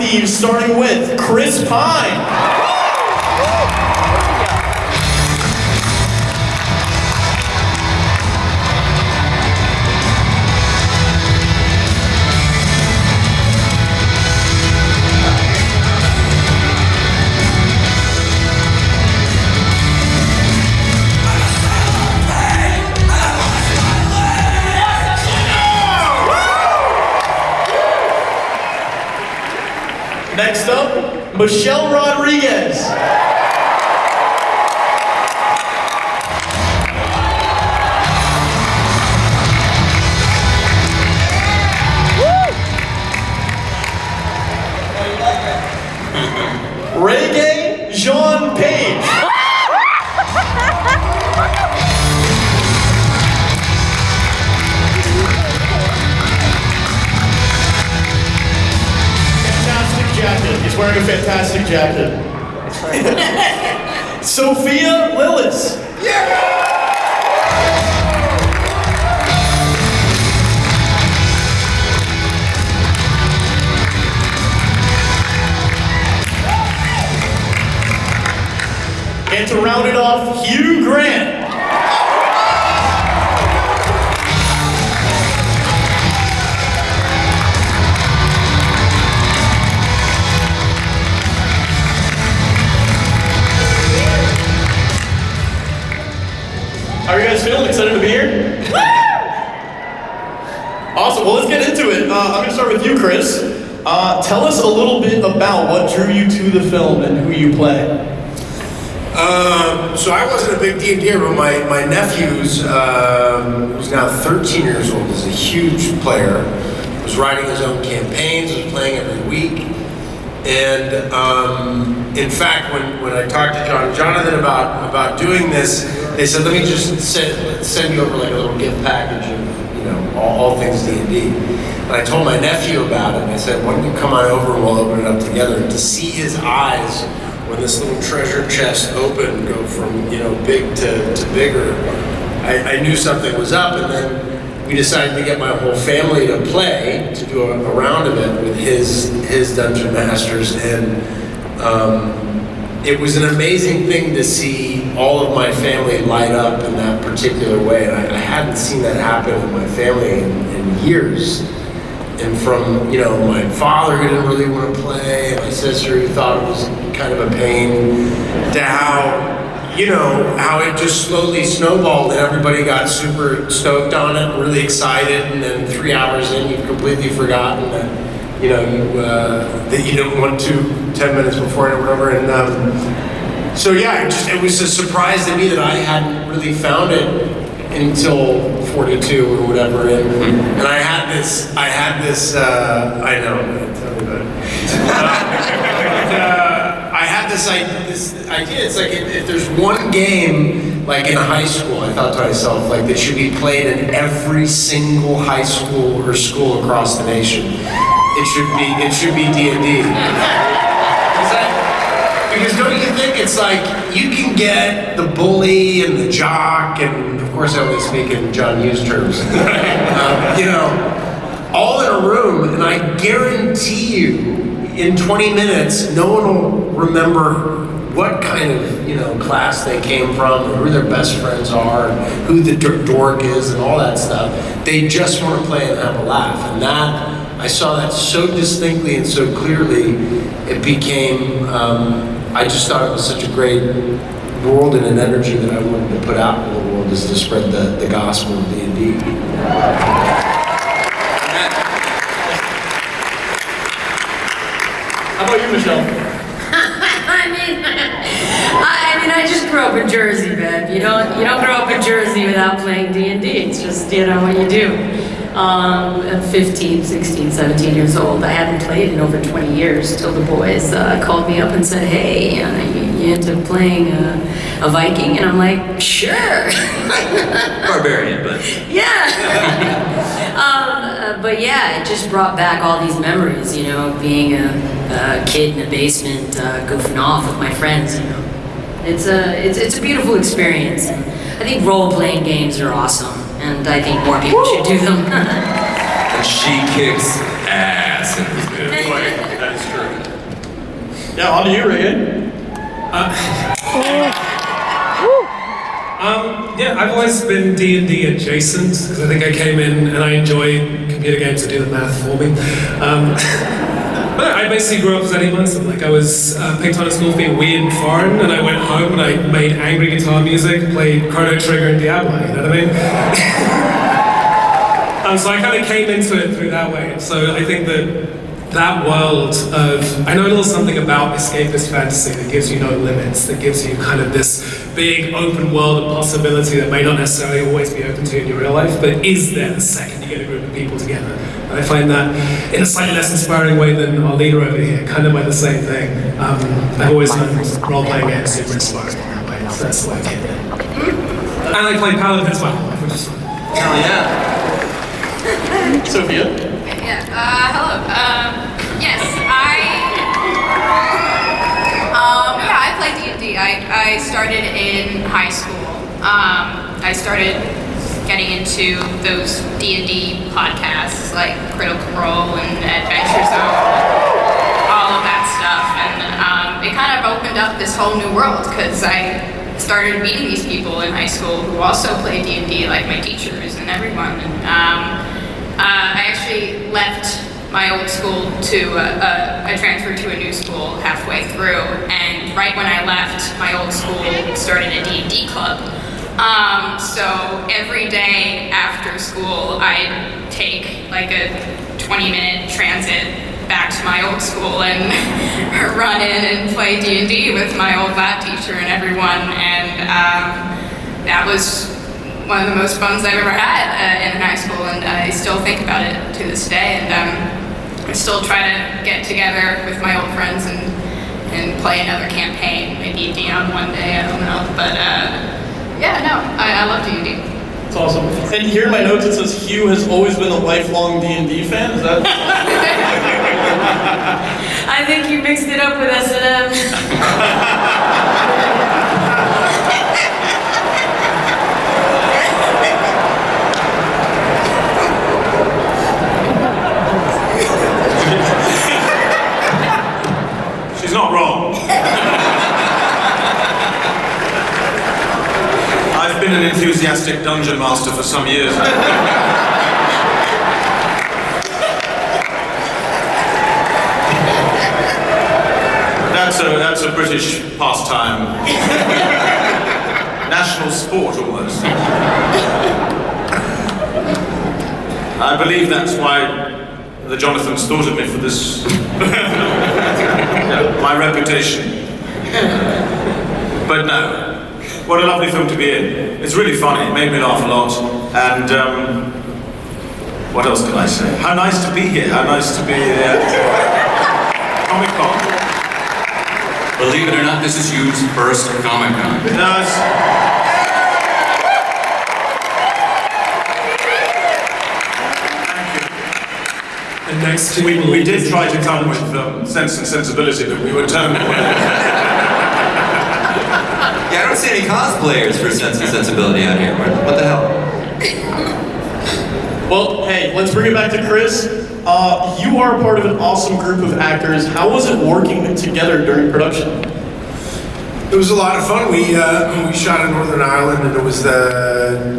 Thieves, starting with Chris Pine. Next up, Michelle Rodriguez. Reggae Jean Page. Jacket. He's wearing a fantastic jacket. Sophia Lillis. Yeah! And to round it off, Hugh Grant. How are you guys feeling? Excited to be here? Awesome, well let's get into it. I'm gonna start with you, Chris. Tell us a little bit about what drew you to the film and who you play. So I wasn't a big D&D'er, but my nephew's, who's now 13 years old, is a huge player. Was writing his own campaigns, was playing every week. And in fact, when I talked to Jonathan about doing this, they said, let me just send you over like a little gift package of, all things D&D. And I told my nephew about it, and I said, why don't you come on over and we'll open it up together. And to see his eyes when this little treasure chest opened, go from big to bigger, I knew something was up. And then we decided to get my whole family to play, to do a round of it with his Dungeon Masters, and it was an amazing thing to see all of my family light up in that particular way, and I hadn't seen that happen in my family in years. And from my father who didn't really want to play, and my sister who thought it was kind of a pain, to how it just slowly snowballed and everybody got super stoked on it, really excited, and then 3 hours in you've completely forgotten that that you didn't want to 10 minutes before or whatever. And so yeah, it was a surprise to me that I hadn't really found it until 42 or whatever. And I had this, I know, tell me about it. I had this idea, it's like if there's one game, like in high school, I thought to myself, like, that should be played in every single high school or school across the nation. It should be D&D. Because don't you think it's like, you can get the bully and the jock, and of course I only speak in John Hughes terms, all in a room, and I guarantee you, in 20 minutes, no one will remember what kind of class they came from, or who their best friends are, and who the dork is, and all that stuff. They just want to play and have a laugh, and that, I saw that so distinctly and so clearly, it became, I just thought it was such a great world and an energy that I wanted to put out in the world, is to spread the gospel of D&D. How about you, Michelle? I just grew up in Jersey, man. You don't grow up in Jersey without playing D&D. It's just, what you do. At 15, 16, 17 years old, I hadn't played in over 20 years till the boys called me up and said, hey, you into playing a Viking? And I'm like, sure. Barbarian, but... Yeah. But yeah, it just brought back all these memories, being a kid in a basement, goofing off with my friends, It's a beautiful experience. And I think role-playing games are awesome, and I think more people should do them. And she kicks ass in this movie. That is true. Yeah, on to you, Rene. Yeah, I've always been D&D adjacent, because I think I came in and I enjoy computer games that do the math for me. But I basically grew up as Eddie Munson. Like, I was picked on at school for being weird and foreign, and I went home and I made angry guitar music, played Chrono Trigger and Diablo, you know what I mean? So I kind of came into it through that way. So I think that world of, I know a little something about escapist fantasy that gives you no limits, that gives you kind of this big open world of possibility that may not necessarily always be open to you in your real life, but is there the second you get a group of people together. And I find that in a slightly less inspiring way than our leader over here, kind of by the same thing. I've always found role-playing games super inspiring in that way, so that's the way I came in. And I play Paladin as well, which is fun. Hell yeah. Sophia? Yeah, hello. Yes, I play D&D. I started in high school. I started getting into those D&D podcasts like Critical Role and Adventure Zone, all of that stuff. And it kind of opened up this whole new world because I started meeting these people in high school who also play D&D, like my teachers and everyone. And I actually left my old school to, I transferred to a new school halfway through, and right when I left, my old school started a D&D club. So every day after school, I'd take like a 20-minute transit back to my old school and run in and play D&D with my old lab teacher and everyone, and that was one of the most fun I've ever had in high school, and I still think about it to this day, and I still try to get together with my old friends and play another campaign, maybe D&D one day, I don't know, but yeah, no, I love D&D. It's awesome. And here in my notes it says Hugh has always been a lifelong D&D fan, is that? I think you mixed it up with S&M. She's not wrong. I've been an enthusiastic dungeon master for some years. That's a British pastime. National sport, almost. I believe that's why the Jonathans thought of me for this. My reputation. But no. What a lovely film to be in. It's really funny, it made me laugh a lot. And what else can I say? How nice to be here, how nice to be here. Comic-Con. Believe it or not, this is Hugh's first Comic-Con. No, it's... And next to we did try to come with Sense and Sensibility, but we were turned away. Yeah, I don't see any cosplayers for Sense and Sensibility out here. What the hell? Well, hey, let's bring it back to Chris. You are part of an awesome group of actors. How was it working together during production? It was a lot of fun. We shot in Northern Ireland, and it was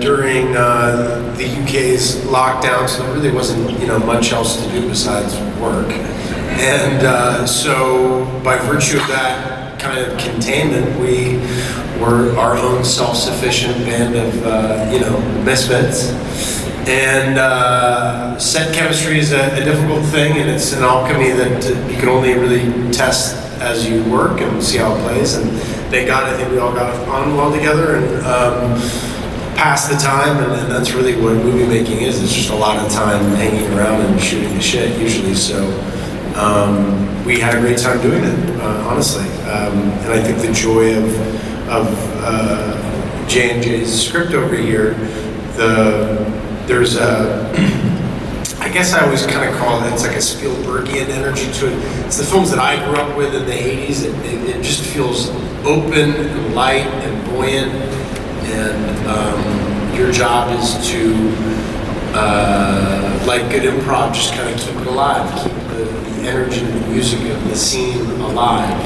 during the UK's lockdown, so there really wasn't much else to do besides work. And so by virtue of that kind of containment, we were our own self-sufficient band of misfits. And set chemistry is a difficult thing, and it's an alchemy that you can only really test as you work and see how it plays. And I think we all got on well together and passed the time, and that's really what movie making is. It's just a lot of time hanging around and shooting the shit usually. So we had a great time doing it, honestly. And I think the joy of J&J's script over here, there's a, I guess I always kind of call it, it's like a Spielbergian energy to it. It's the films that I grew up with in the 80s. It just feels open and light and buoyant, and your job is to, like good improv, just kind of keep it alive, keep the energy, the music of the scene alive.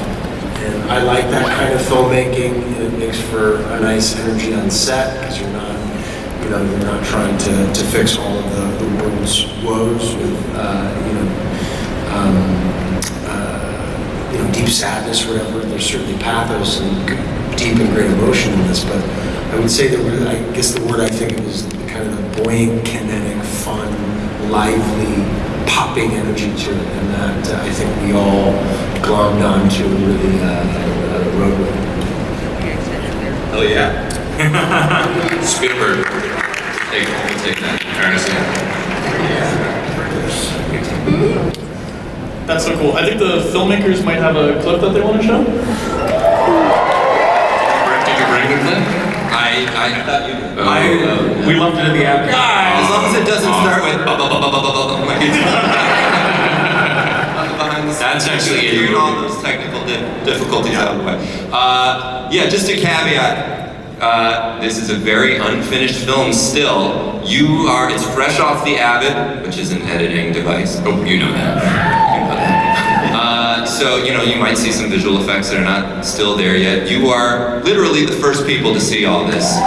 And I like that kind of filmmaking, and it makes for a nice energy on set, because you're not trying to fix all of the world's woes with, deep sadness or whatever. There's certainly pathos and deep and great emotion in this, but I would say the word I think of is kind of the buoyant, kinetic, fun, lively, popping energy to it, and that I think we all glommed onto and really rode with. Hell yeah. Spielberg. Take that. Fairness. That's so cool. I think the filmmakers might have a clip that they want to show. Did you bring the clip? I thought you did. We loved it in the app. As long as it doesn't start with That's actually it. All those technical difficulties out of the way. Yeah, just a caveat. This is a very unfinished film still. It's fresh off the Avid, which is an editing device. Oh, you know that. So, you might see some visual effects that are not still there yet. You are literally the first people to see all this. And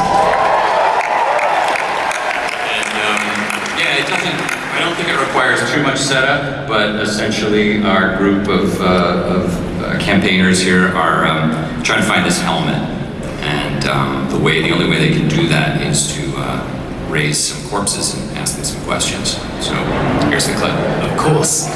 I don't think it requires too much setup, but essentially our group of campaigners here are trying to find this helmet. And the only way they can do that is to raise some corpses and ask them some questions. So here's the clip. Of course.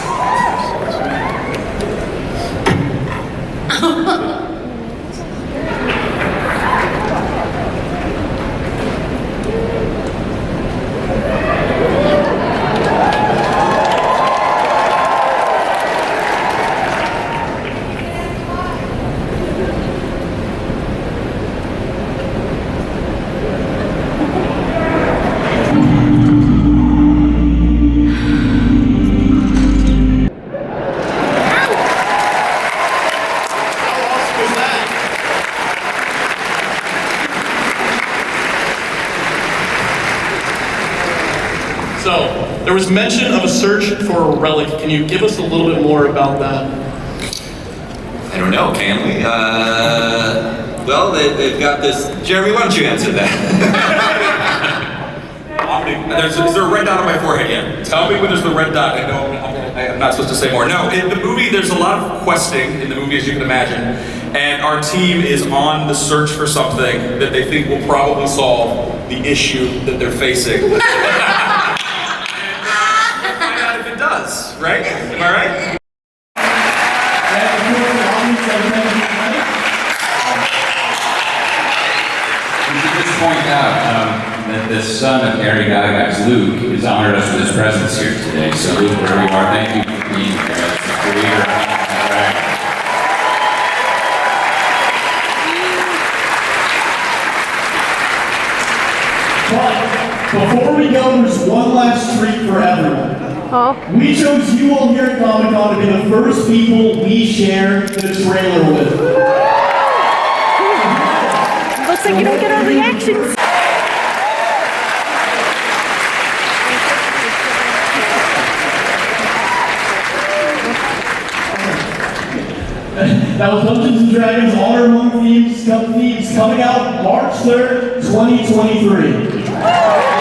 There was mention of a search for a relic. Can you give us a little bit more about that? I don't know, can we? Well, they've got this. Jeremy, why don't you answer that? Is there a red dot on my forehead yet? Tell me when there's the red dot. I know I'm not supposed to say more. No, in the movie, there's a lot of questing in the movie, as you can imagine. And our team is on the search for something that they think will probably solve the issue that they're facing. Right? Am I right? We should just point out that the son of Harry Gygax, Luke, has honored us with his presence here today. So Luke, wherever you are, thank you for being here as the creator of But before we go, there's one last treat for everyone. We chose you all here at Comic-Con to be the first people we share the trailer with. Looks like you don't get our reactions. That was Dungeons & Dragons Honor Among Thieves coming out March 3rd, 2023.